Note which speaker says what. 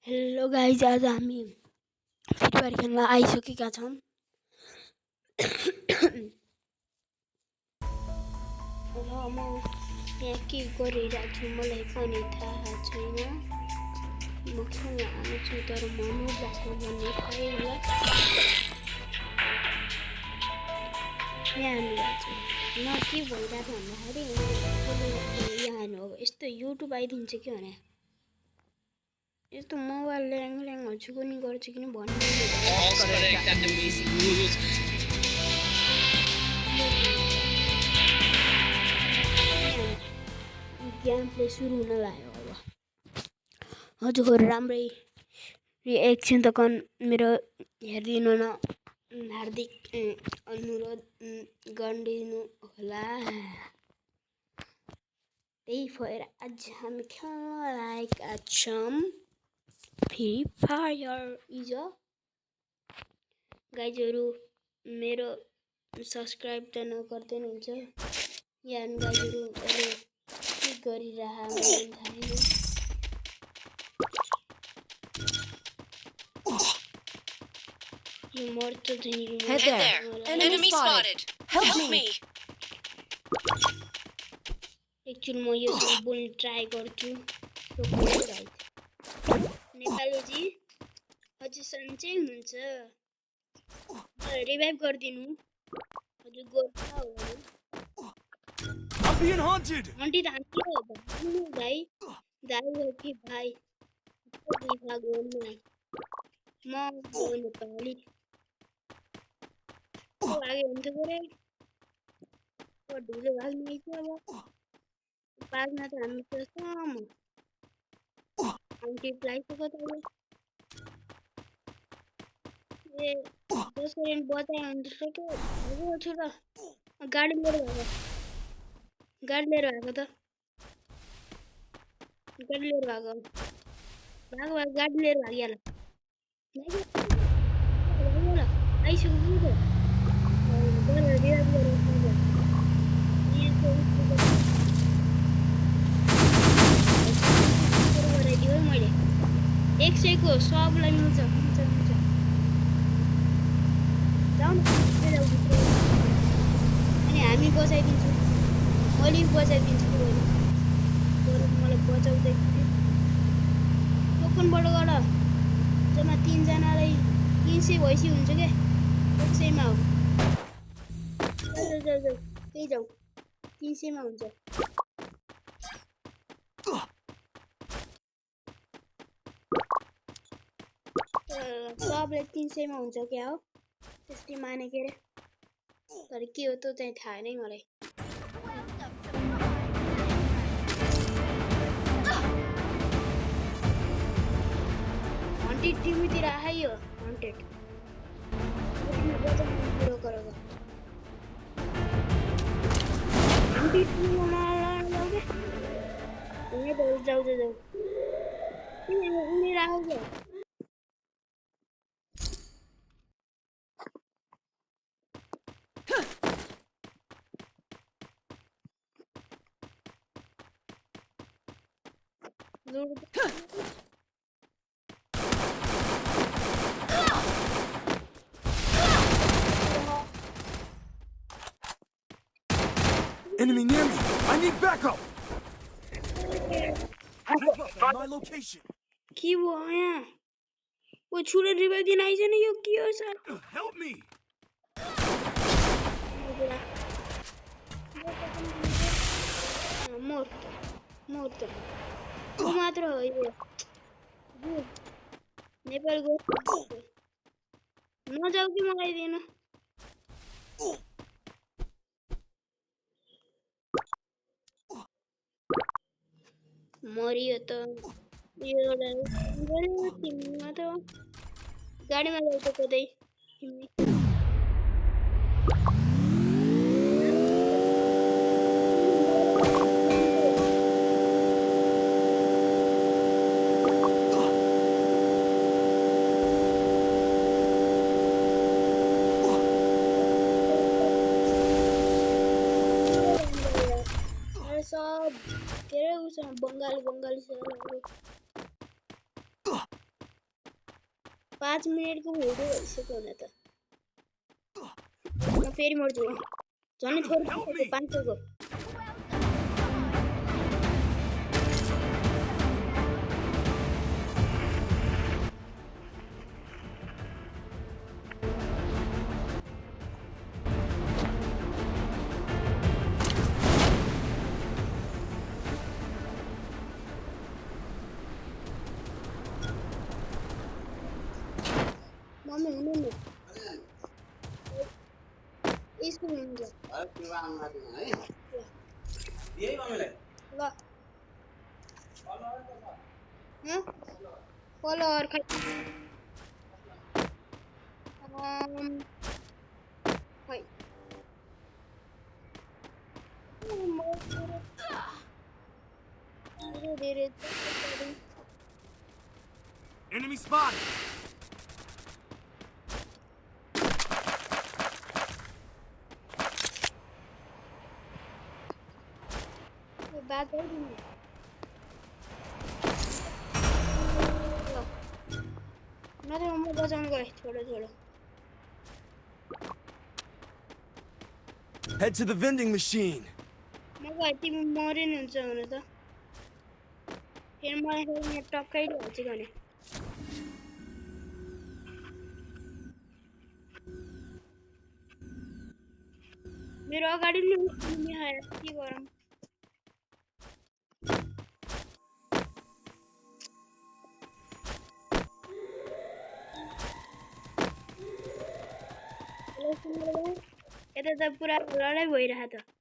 Speaker 1: Hello guys, आज हामी free fire खेल्न आइसकेका छौँ। र म यहाँ के गरिरहेको छु मलाई पनि थाहा छैन। म खेल्न आउँछु तर म नुब्लाको भन्ने थाहै होला। यहाँ हान्नुहुन्छ न के भइरहेको भन्दाखेरि यहाँ यस्तो युट्युब आइदिन्छ कि भने यस्तो मोबाइल ल्याङ पनि गर्छ किन भन्नु गेम प्ले सुरु हुन लाग्यो। अब हजुर राम्रै एकछिन त मेरो हेरिदिनु न हार्दिक अनुरोध गरिदिनु होला। त्यही भएर आज हामी खेल्न लागेका छौँ फ्री फायर। इज गाइजहरू मेरो सब्सक्राइब त नगर्दैन हुन्छ यहाँ गाइजहरू के गरिरहेको थाहा यो मर्छ
Speaker 2: Head there. Enemy spotted. Help me.
Speaker 1: एकचुअली म यो बोल्न ट्राई गर्छु। नेपालीजी हजुर सन्चै हुनुहुन्छ? रिभाइभ गरिदिनु हजुर गोर्खा हो।
Speaker 2: I'm being haunted.
Speaker 1: हन्टिड हान्थ्यो भाइ दाइ हो कि भाइ भाग गर्नु म नेपाली आगे हुन्थ्यो गरे ढुलो भाग्ने थियो। अब पार्न त हामी त सम हन्टिड लागिसक्यो त ए जसरी बचाइ हुन्थ्यो हो छोरा गाडी लिएर भाग त गाडी लिएर भाग गाडी लिएर भागिहाल आइसक्यो मैले 100 को सबलाई मिल्छ जाउँ अनि हामी बचाइदिन्छौँ। मैले बचाइदिन्छु मलाई बचाउँदै टोकनबाट गर जम्मा 3 जनालाई 300 भइसक्यो हुन्छ क्या 100 मा हो। जाऊ त्यही जाऊ 300 मा हुन्छ। सबले 300 मा हुन्छ क्या हो त्यस्तै माने के रे तर के हो त चाहिँ थाहा नै मलाई। हन्टेड टिमतिर आयो हन्टेड पुरो गरेको हन्टेड टिममा जाऊ उनीहरू आउँछ।
Speaker 2: Enemy near me. I need backup. My location.
Speaker 1: के भयो यहाँ ओ छुरे रिभाइभ दिन आइज नि यो के हो सर
Speaker 2: Help me.
Speaker 1: मोर्त मात्र हो यो नेपाल गो नजाऊ कि मलाई दिनु मरियो त यो तिमीमा त गाडीमा जाऊ त कतै तिमी सब के रे उसँग बङ्गाली 5 मिनेटको भिडियो भइसक्यो हुन त म फेरि मर्छु झन् थोरै 500 को मम्मी हुनु नि यसको हुन्छ ल कलर खै खै धेरै
Speaker 3: Enemy spotted.
Speaker 1: बात गरिदिनु ल न त म बजाउनु गएँ छोडो छोडो
Speaker 3: Head to the vending machine.
Speaker 1: म गएँ तिमी मरे नि हुन्छ हुन त फेरि मलाई म टक्कै हाल्छु भने मेरो अगाडि नि आयो के गरौँ यता त पुरा लडाइँ भइरहेको त